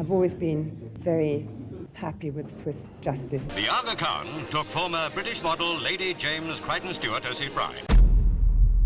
I've always been very happy with Swiss justice. The Aga Khan took former British model Lady James Crichton Stewart as his bride.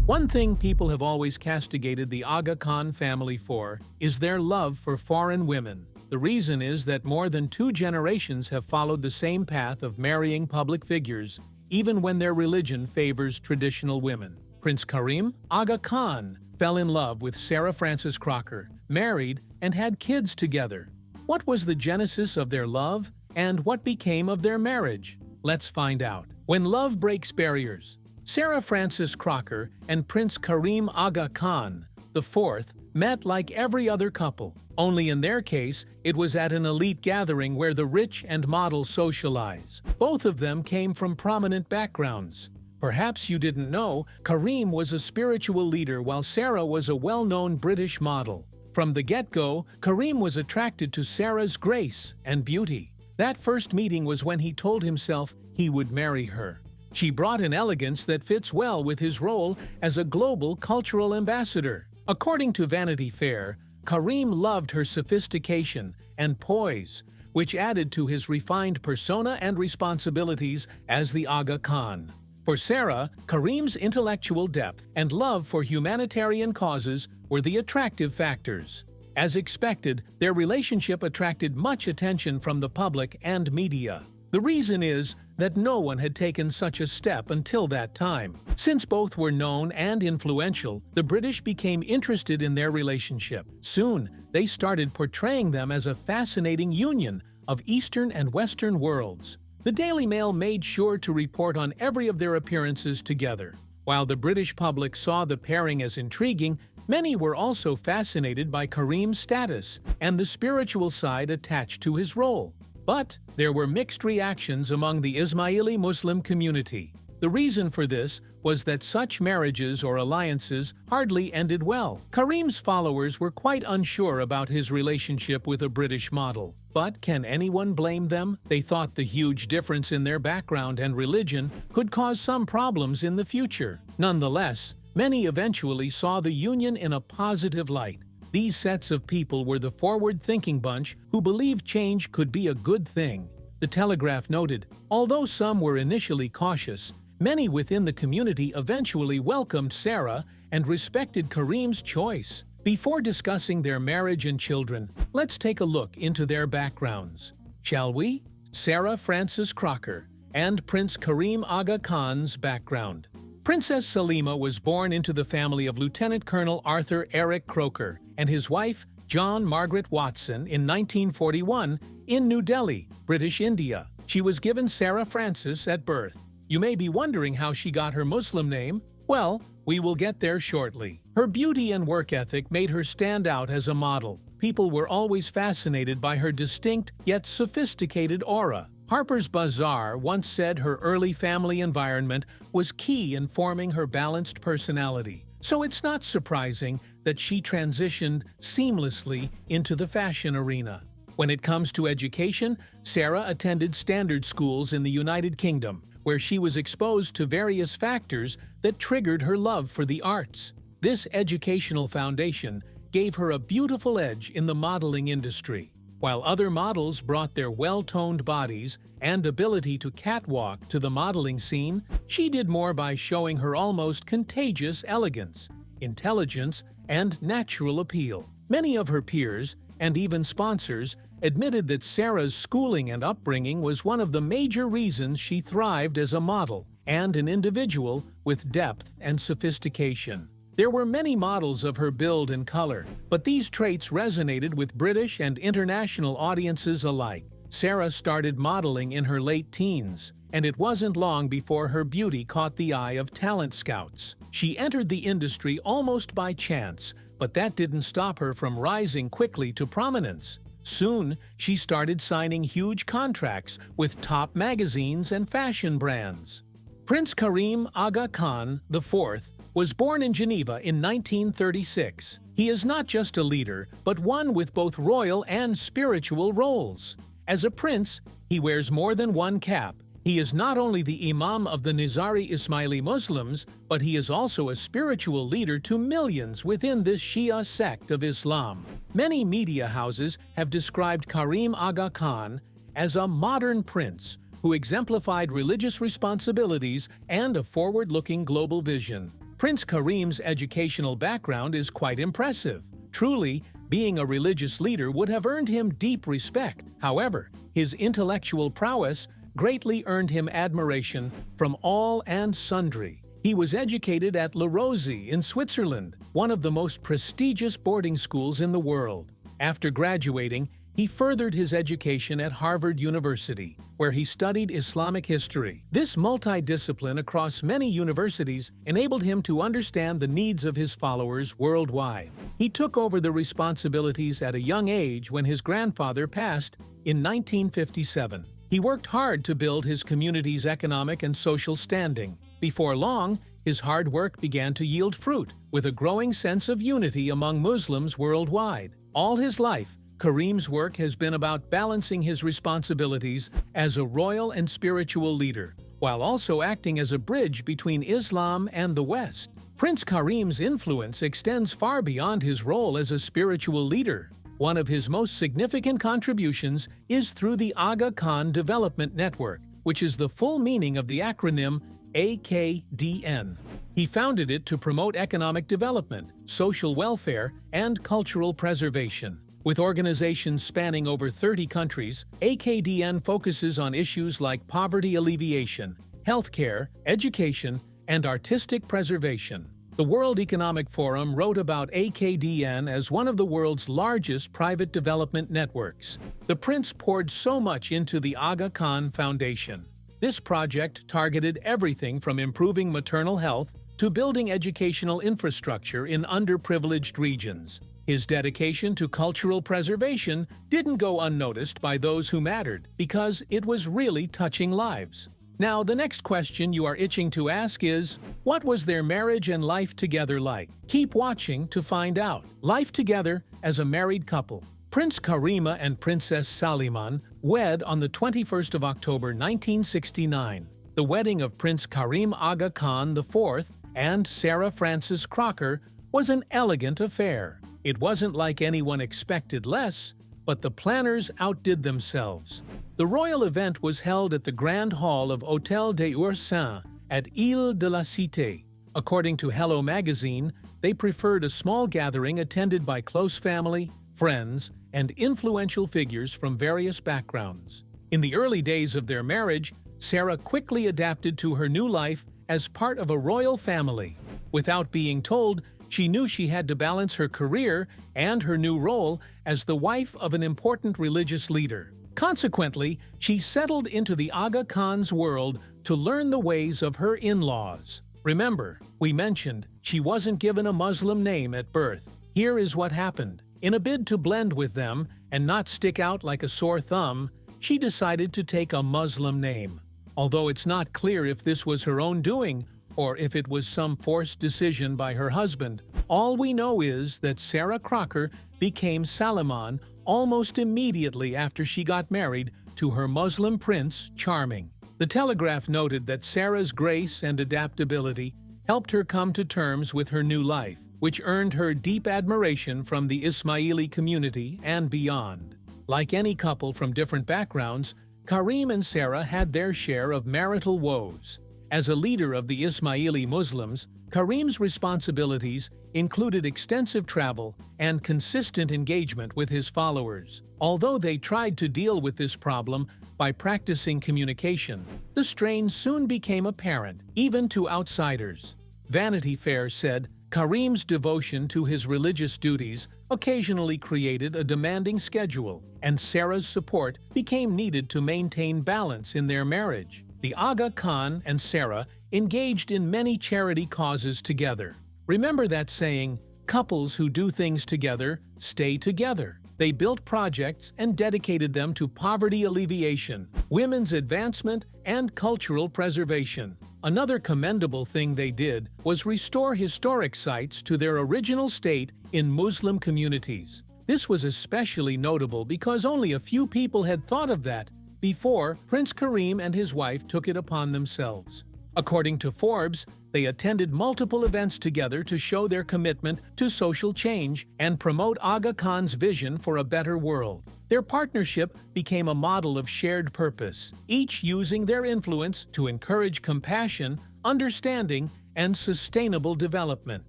One thing people have always castigated the Aga Khan family for is their love for foreign women. The reason is that more than 2 generations have followed the same path of marrying public figures, even when their religion favors traditional women. Prince Karim Aga Khan fell in love with Sarah Frances Crocker, married, and had kids together. What was the genesis of their love, and what became of their marriage? Let's find out. When love breaks barriers, Sarah Frances Crocker and Prince Karim Aga Khan IV met like every other couple, only in their case, it was at an elite gathering where the rich and models socialize. Both of them came from prominent backgrounds. Perhaps you didn't know, Karim was a spiritual leader while Sarah was a well-known British model. From the get-go, Karim was attracted to Sarah's grace and beauty. That first meeting was when he told himself he would marry her. She brought an elegance that fits well with his role as a global cultural ambassador. According to Vanity Fair, Karim loved her sophistication and poise, which added to his refined persona and responsibilities as the Aga Khan. For Sarah, Karim's intellectual depth and love for humanitarian causes were the attractive factors. As expected, their relationship attracted much attention from the public and media. The reason is that no one had taken such a step until that time. Since both were known and influential, the British became interested in their relationship. Soon, they started portraying them as a fascinating union of Eastern and Western worlds. The Daily Mail made sure to report on every of their appearances together. While the British public saw the pairing as intriguing, many were also fascinated by Karim's status and the spiritual side attached to his role. But there were mixed reactions among the Ismaili Muslim community. The reason for this was that such marriages or alliances hardly ended well. Karim's followers were quite unsure about his relationship with a British model. But can anyone blame them? They thought the huge difference in their background and religion could cause some problems in the future. Nonetheless, many eventually saw the union in a positive light. These sets of people were the forward-thinking bunch who believed change could be a good thing. The Telegraph noted, although some were initially cautious, many within the community eventually welcomed Sarah and respected Karim's choice. Before discussing their marriage and children, let's take a look into their backgrounds. Shall we? Sarah Frances Crocker and Prince Karim Aga Khan's background. Princess Salima was born into the family of Lieutenant Colonel Arthur Eric Croker and his wife, John Margaret Watson, in 1941 in New Delhi, British India. She was given Sarah Frances at birth. You may be wondering how she got her Muslim name. Well, we will get there shortly. Her beauty and work ethic made her stand out as a model. People were always fascinated by her distinct yet sophisticated aura. Harper's Bazaar once said her early family environment was key in forming her balanced personality. So it's not surprising that she transitioned seamlessly into the fashion arena. When it comes to education, Sarah attended standard schools in the United Kingdom, where she was exposed to various factors that triggered her love for the arts. This educational foundation gave her a beautiful edge in the modeling industry. While other models brought their well-toned bodies and ability to catwalk to the modeling scene, she did more by showing her almost contagious elegance, intelligence, and natural appeal. Many of her peers, and even sponsors, admitted that Sarah's schooling and upbringing was one of the major reasons she thrived as a model and an individual with depth and sophistication. There were many models of her build and color, but these traits resonated with British and international audiences alike. Sarah started modeling in her late teens, and it wasn't long before her beauty caught the eye of talent scouts. She entered the industry almost by chance, but that didn't stop her from rising quickly to prominence. Soon, she started signing huge contracts with top magazines and fashion brands. Prince Karim Aga Khan IV was born in Geneva in 1936. He is not just a leader, but one with both royal and spiritual roles. As a prince, he wears more than one cap. He is not only the Imam of the Nizari Ismaili Muslims, but he is also a spiritual leader to millions within this Shia sect of Islam. Many media houses have described Karim Aga Khan as a modern prince who exemplified religious responsibilities and a forward-looking global vision. Prince Karim's educational background is quite impressive. Truly, being a religious leader would have earned him deep respect. However, his intellectual prowess greatly earned him admiration from all and sundry. He was educated at La Rose in Switzerland, one of the most prestigious boarding schools in the world. After graduating, he furthered his education at Harvard University, where he studied Islamic history. This multidiscipline across many universities enabled him to understand the needs of his followers worldwide. He took over the responsibilities at a young age when his grandfather passed in 1957. He worked hard to build his community's economic and social standing. Before long, his hard work began to yield fruit, with a growing sense of unity among Muslims worldwide. All his life, Karim's work has been about balancing his responsibilities as a royal and spiritual leader, while also acting as a bridge between Islam and the West. Prince Karim's influence extends far beyond his role as a spiritual leader. One of his most significant contributions is through the Aga Khan Development Network, which is the full meaning of the acronym AKDN. He founded it to promote economic development, social welfare, and cultural preservation. With organizations spanning over 30 countries, AKDN focuses on issues like poverty alleviation, healthcare, education, and artistic preservation. The World Economic Forum wrote about AKDN as one of the world's largest private development networks. The prince poured so much into the Aga Khan Foundation. This project targeted everything from improving maternal health to building educational infrastructure in underprivileged regions. His dedication to cultural preservation didn't go unnoticed by those who mattered, because it was really touching lives. Now, the next question you are itching to ask is, what was their marriage and life together like? Keep watching to find out. Life together as a married couple. Prince Karima and Princess Saliman wed on the 21st of October 1969. The wedding of Prince Karim Aga Khan IV and Sarah Frances Crocker was an elegant affair. It wasn't like anyone expected less, but the planners outdid themselves. The royal event was held at the Grand Hall of Hôtel des Ursins at Ile de la Cité. According to Hello magazine, they preferred a small gathering attended by close family, friends, and influential figures from various backgrounds. In the early days of their marriage, Sarah quickly adapted to her new life as part of a royal family. Without being told, she knew she had to balance her career and her new role as the wife of an important religious leader. Consequently, she settled into the Aga Khan's world to learn the ways of her in-laws. Remember, we mentioned she wasn't given a Muslim name at birth. Here is what happened. In a bid to blend with them and not stick out like a sore thumb, she decided to take a Muslim name. Although it's not clear if this was her own doing or if it was some forced decision by her husband, all we know is that Sarah Crocker became Saliman almost immediately after she got married to her Muslim prince, Charming. The Telegraph noted that Sarah's grace and adaptability helped her come to terms with her new life, which earned her deep admiration from the Ismaili community and beyond. Like any couple from different backgrounds, Karim and Sarah had their share of marital woes. As a leader of the Ismaili Muslims, Karim's responsibilities included extensive travel and consistent engagement with his followers. Although they tried to deal with this problem by practicing communication, the strain soon became apparent, even to outsiders. Vanity Fair said, Karim's devotion to his religious duties occasionally created a demanding schedule, and Sarah's support became needed to maintain balance in their marriage. The Aga Khan and Sarah engaged in many charity causes together. Remember that saying, couples who do things together stay together. They built projects and dedicated them to poverty alleviation, women's advancement, and cultural preservation. Another commendable thing they did was restore historic sites to their original state in Muslim communities. This was especially notable because only a few people had thought of that before Prince Karim and his wife took it upon themselves. According to Forbes, they attended multiple events together to show their commitment to social change and promote Aga Khan's vision for a better world. Their partnership became a model of shared purpose, each using their influence to encourage compassion, understanding, and sustainable development.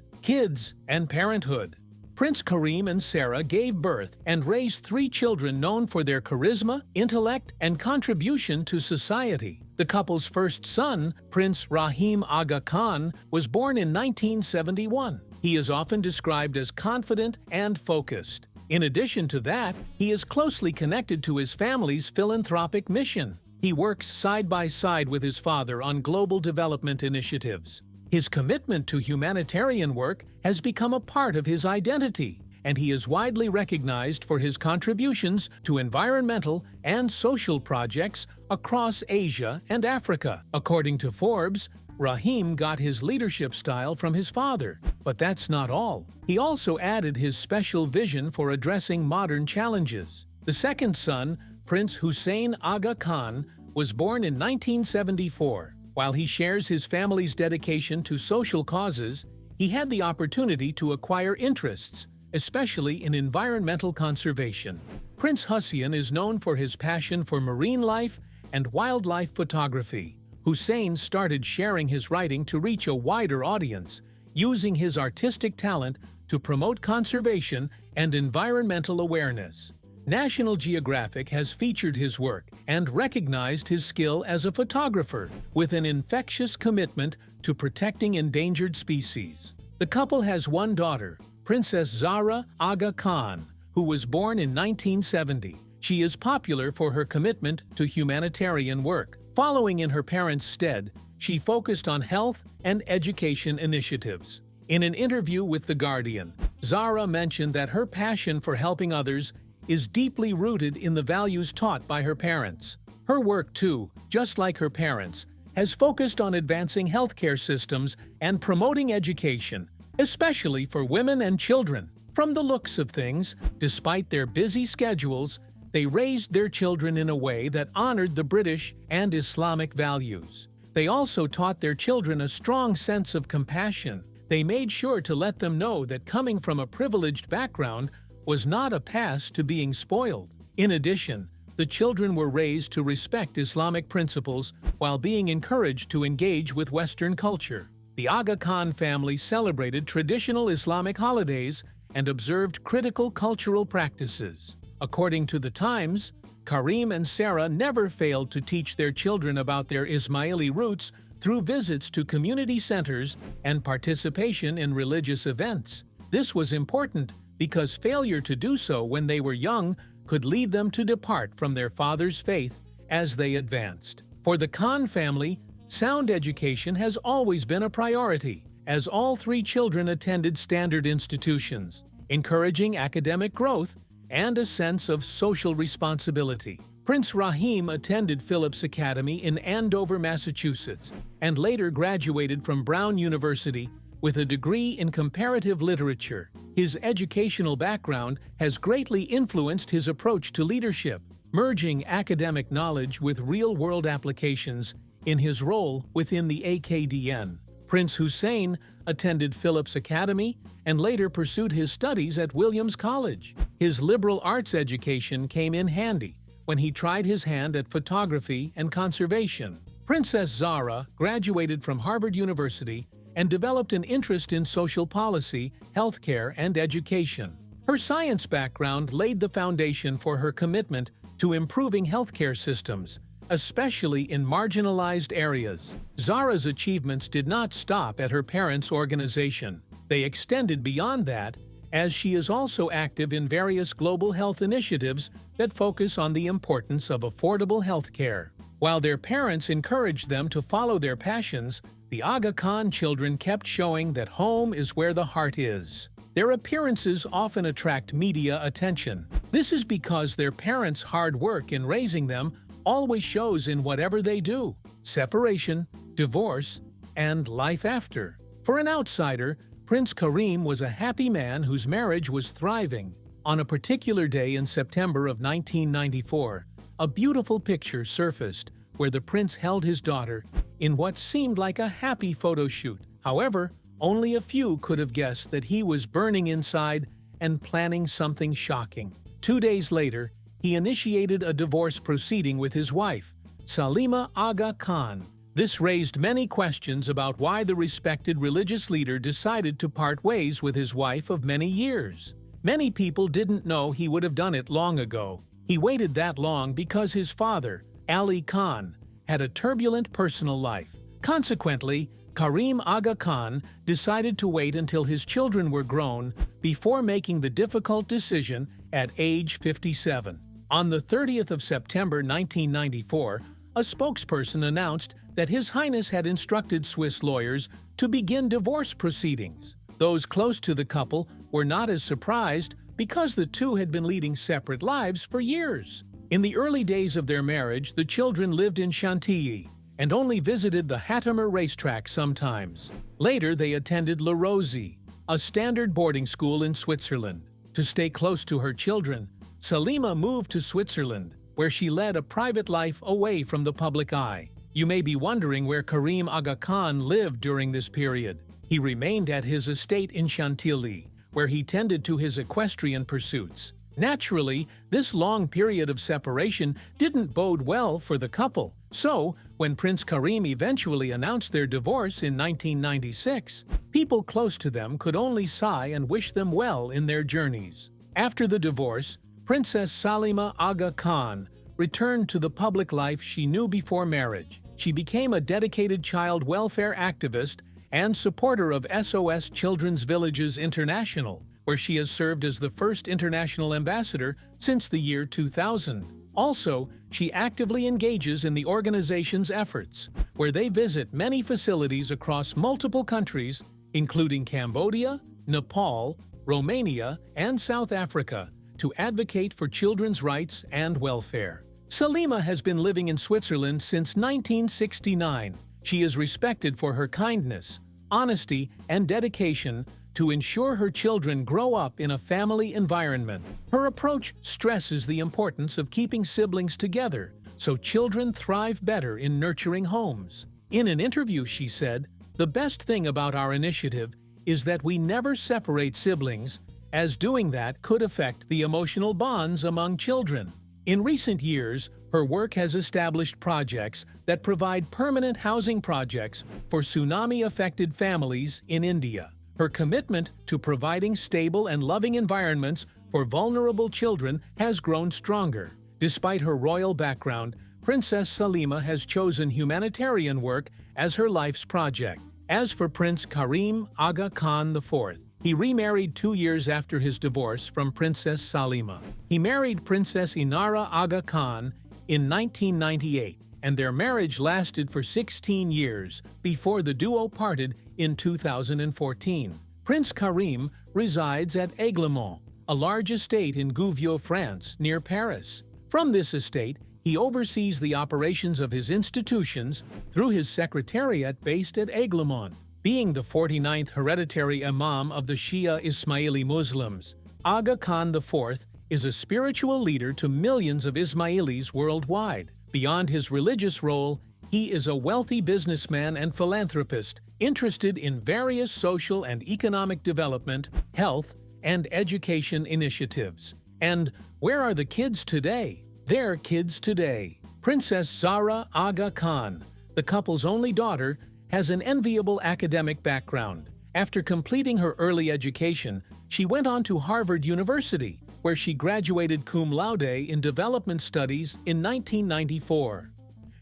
Kids and parenthood. Prince Karim and Sarah gave birth and raised 3 children known for their charisma, intellect, and contribution to society. The couple's first son, Prince Karim Aga Khan, was born in 1971. He is often described as confident and focused. In addition to that, he is closely connected to his family's philanthropic mission. He works side by side with his father on global development initiatives. His commitment to humanitarian work has become a part of his identity, and he is widely recognized for his contributions to environmental and social projects across Asia and Africa. According to Forbes, Rahim got his leadership style from his father, but that's not all. He also added his special vision for addressing modern challenges. The second son, Prince Hussein Aga Khan, was born in 1974. While he shares his family's dedication to social causes, he had the opportunity to acquire interests, especially in environmental conservation. Prince Hussein is known for his passion for marine life and wildlife photography. Hussein started sharing his writing to reach a wider audience, using his artistic talent to promote conservation and environmental awareness. National Geographic has featured his work and recognized his skill as a photographer with an infectious commitment to protecting endangered species. The couple has one daughter, Princess Sarah Aga Khan, who was born in 1970. She is popular for her commitment to humanitarian work. Following in her parents' stead, she focused on health and education initiatives. In an interview with The Guardian, Sarah mentioned that her passion for helping others is deeply rooted in the values taught by her parents. Her work, too, just like her parents, has focused on advancing healthcare systems and promoting education, especially for women and children. From the looks of things, despite their busy schedules, they raised their children in a way that honored the British and Islamic values. They also taught their children a strong sense of compassion. They made sure to let them know that coming from a privileged background was not a pass to being spoiled. In addition, the children were raised to respect Islamic principles while being encouraged to engage with Western culture. The Aga Khan family celebrated traditional Islamic holidays and observed critical cultural practices. According to The Times, Karim and Sarah never failed to teach their children about their Ismaili roots through visits to community centers and participation in religious events. This was important because failure to do so when they were young could lead them to depart from their father's faith as they advanced. For the Khan family, sound education has always been a priority, as all 3 children attended standard institutions, encouraging academic growth and a sense of social responsibility. Prince Rahim attended Phillips Academy in Andover, Massachusetts, and later graduated from Brown University with a degree in comparative literature. His educational background has greatly influenced his approach to leadership, merging academic knowledge with real-world applications in his role within the AKDN. Prince Hussein attended Phillips Academy and later pursued his studies at Williams College. His liberal arts education came in handy when he tried his hand at photography and conservation. Princess Sarah graduated from Harvard University and developed an interest in social policy, healthcare, and education. Her science background laid the foundation for her commitment to improving healthcare systems, especially in marginalized areas. Zara's achievements did not stop at her parents' organization. They extended beyond that, as she is also active in various global health initiatives that focus on the importance of affordable healthcare. While their parents encouraged them to follow their passions, the Aga Khan children kept showing that home is where the heart is. Their appearances often attract media attention. This is because their parents' hard work in raising them always shows in whatever they do: separation, divorce, and life after. For an outsider, Prince Karim was a happy man whose marriage was thriving. On a particular day in September of 1994, a beautiful picture surfaced where the prince held his daughter in what seemed like a happy photo shoot. However, only a few could have guessed that he was burning inside and planning something shocking. 2 days later, he initiated a divorce proceeding with his wife, Sarah Aga Khan. This raised many questions about why the respected religious leader decided to part ways with his wife of many years. Many people didn't know he would have done it long ago. He waited that long because his father, Ali Khan, had a turbulent personal life. Consequently, Karim Aga Khan decided to wait until his children were grown before making the difficult decision at age 57. On the 30th of September 1994, a spokesperson announced that His Highness had instructed Swiss lawyers to begin divorce proceedings. Those close to the couple were not as surprised because the two had been leading separate lives for years. In the early days of their marriage, the children lived in Chantilly and only visited the Hattemer racetrack sometimes. Later, they attended La Rosie, a standard boarding school in Switzerland. To stay close to her children, Salima moved to Switzerland, where she led a private life away from the public eye. You may be wondering where Karim Aga Khan lived during this period. He remained at his estate in Chantilly, where he tended to his equestrian pursuits. Naturally, this long period of separation didn't bode well for the couple. So, when Prince Karim eventually announced their divorce in 1996, people close to them could only sigh and wish them well in their journeys. After the divorce, Princess Salima Aga Khan returned to the public life she knew before marriage. She became a dedicated child welfare activist and supporter of SOS Children's Villages International, where she has served as the first international ambassador since the year 2000. Also, she actively engages in the organization's efforts, where they visit many facilities across multiple countries, including Cambodia, Nepal, Romania, and South Africa, to advocate for children's rights and welfare. Salima has been living in Switzerland since 1969. She is respected for her kindness, honesty, and dedication to ensure her children grow up in a family environment. Her approach stresses the importance of keeping siblings together so children thrive better in nurturing homes. In an interview, she said, "The best thing about our initiative is that we never separate siblings, as doing that could affect the emotional bonds among children." In recent years, her work has established projects that provide permanent housing projects for tsunami-affected families in India. Her commitment to providing stable and loving environments for vulnerable children has grown stronger. Despite her royal background, Princess Salima has chosen humanitarian work as her life's project. As for Prince Karim Aga Khan IV, he remarried 2 years after his divorce from Princess Salima. He married Princess Inara Aga Khan in 1998, and their marriage lasted for 16 years before the duo parted in 2014. Prince Karim resides at Aiglemont, a large estate in Gouvieux, France, near Paris. From this estate, he oversees the operations of his institutions through his secretariat based at Aiglemont. Being the 49th hereditary Imam of the Shia Ismaili Muslims, Aga Khan IV is a spiritual leader to millions of Ismailis worldwide. Beyond his religious role, he is a wealthy businessman and philanthropist interested in various social and economic development, health, and education initiatives. And where are the kids today? They're kids today. Princess Sarah Aga Khan, the couple's only daughter, has an enviable academic background. After completing her early education, she went on to Harvard University, where she graduated cum laude in development studies in 1994.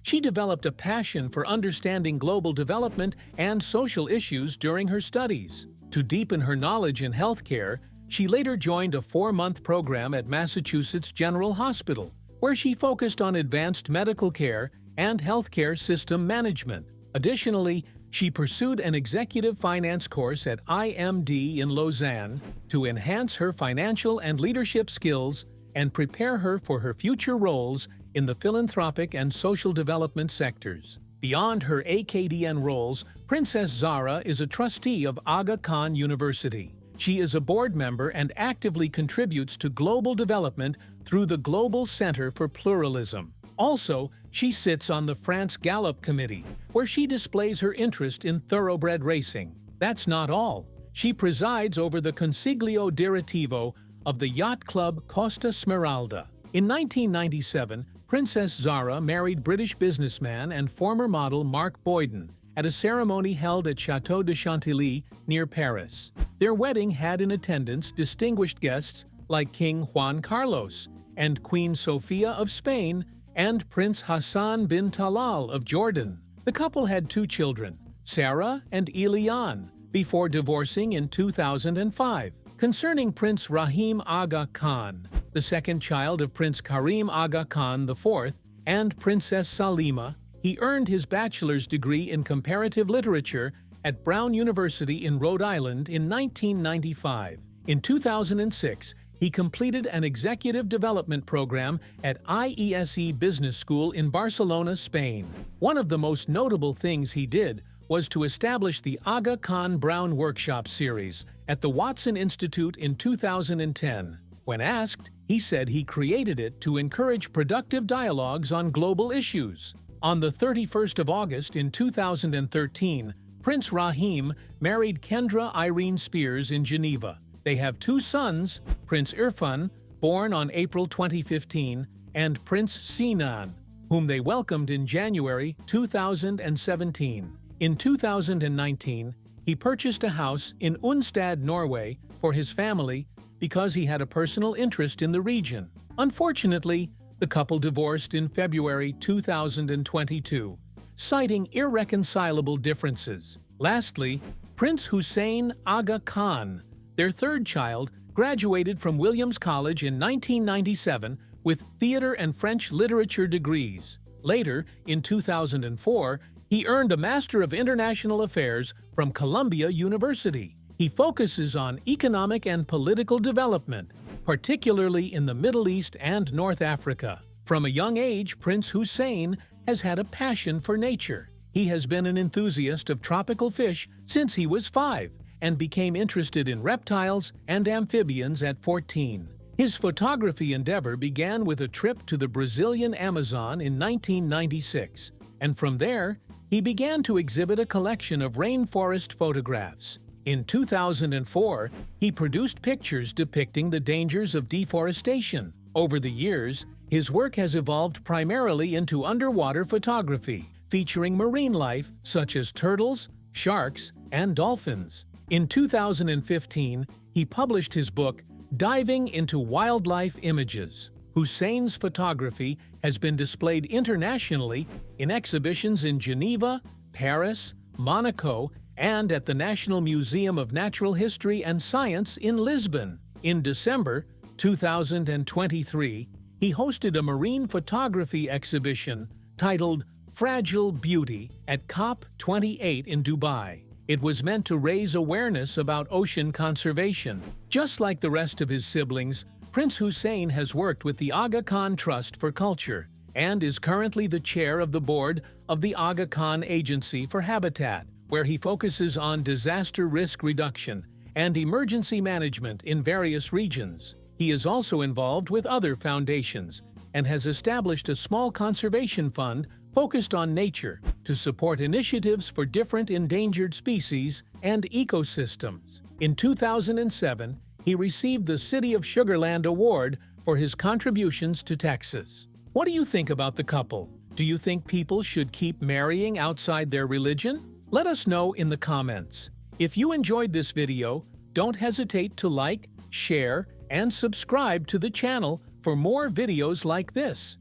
She developed a passion for understanding global development and social issues during her studies. To deepen her knowledge in healthcare, she later joined a 4-month program at Massachusetts General Hospital, where she focused on advanced medical care and healthcare system management. Additionally, she pursued an executive finance course at IMD in Lausanne to enhance her financial and leadership skills and prepare her for her future roles in the philanthropic and social development sectors. Beyond her AKDN roles, Princess Zara is a trustee of Aga Khan University. She is a board member and actively contributes to global development through the Global Center for Pluralism. Also, she sits on the France Gallup Committee, where she displays her interest in thoroughbred racing. That's not all. She presides over the Consiglio Direttivo of the yacht club Costa Smeralda. In 1997, Princess Zara married British businessman and former model Mark Boyden at a ceremony held at Château de Chantilly near Paris. Their wedding had in attendance distinguished guests like King Juan Carlos and Queen Sofia of Spain and Prince Hassan bin Talal of Jordan. The couple had 2 children, Sarah and Eliane, before divorcing in 2005. Concerning Prince Karim Aga Khan, the second child of Prince Karim Aga Khan IV and Princess Salima, he earned his bachelor's degree in comparative literature at Brown University in Rhode Island in 1995. In 2006, he completed an executive development program at IESE Business School in Barcelona, Spain. One of the most notable things he did was to establish the Aga Khan Brown Workshop Series at the Watson Institute in 2010. When asked, he said he created it to encourage productive dialogues on global issues. On the 31st of August in 2013, Prince Rahim married Kendra Irene Spears in Geneva. They have 2 sons, Prince Irfan, born on April 2015, and Prince Sinan, whom they welcomed in January 2017. In 2019, he purchased a house in Onsted, Norway, for his family because he had a personal interest in the region. Unfortunately, the couple divorced in February 2022, citing irreconcilable differences. Lastly, Prince Hussein Aga Khan, their 3rd child, graduated from Williams College in 1997 with theater and French literature degrees. Later, in 2004, he earned a Master of International Affairs from Columbia University. He focuses on economic and political development, particularly in the Middle East and North Africa. From a young age, Prince Hussein has had a passion for nature. He has been an enthusiast of tropical fish since he was 5 and became interested in reptiles and amphibians at 14. His photography endeavor began with a trip to the Brazilian Amazon in 1996, and from there, he began to exhibit a collection of rainforest photographs. In 2004, he produced pictures depicting the dangers of deforestation. Over the years, his work has evolved primarily into underwater photography, featuring marine life such as turtles, sharks, and dolphins. In 2015, he published his book, Diving into Wildlife Images. Hussein's photography has been displayed internationally in exhibitions in Geneva, Paris, Monaco, and at the National Museum of Natural History and Science in Lisbon. In December 2023, he hosted a marine photography exhibition titled Fragile Beauty at COP28 in Dubai. It was meant to raise awareness about ocean conservation. Just like the rest of his siblings, Prince Hussein has worked with the Aga Khan Trust for Culture and is currently the chair of the board of the Aga Khan Agency for Habitat, where he focuses on disaster risk reduction and emergency management in various regions. He is also involved with other foundations and has established a small conservation fund focused on nature to support initiatives for different endangered species and ecosystems. In 2007, he received the City of Sugarland Award for his contributions to Texas. What do you think about the couple? Do you think people should keep marrying outside their religion? Let us know in the comments. If you enjoyed this video, don't hesitate to like, share, and subscribe to the channel for more videos like this.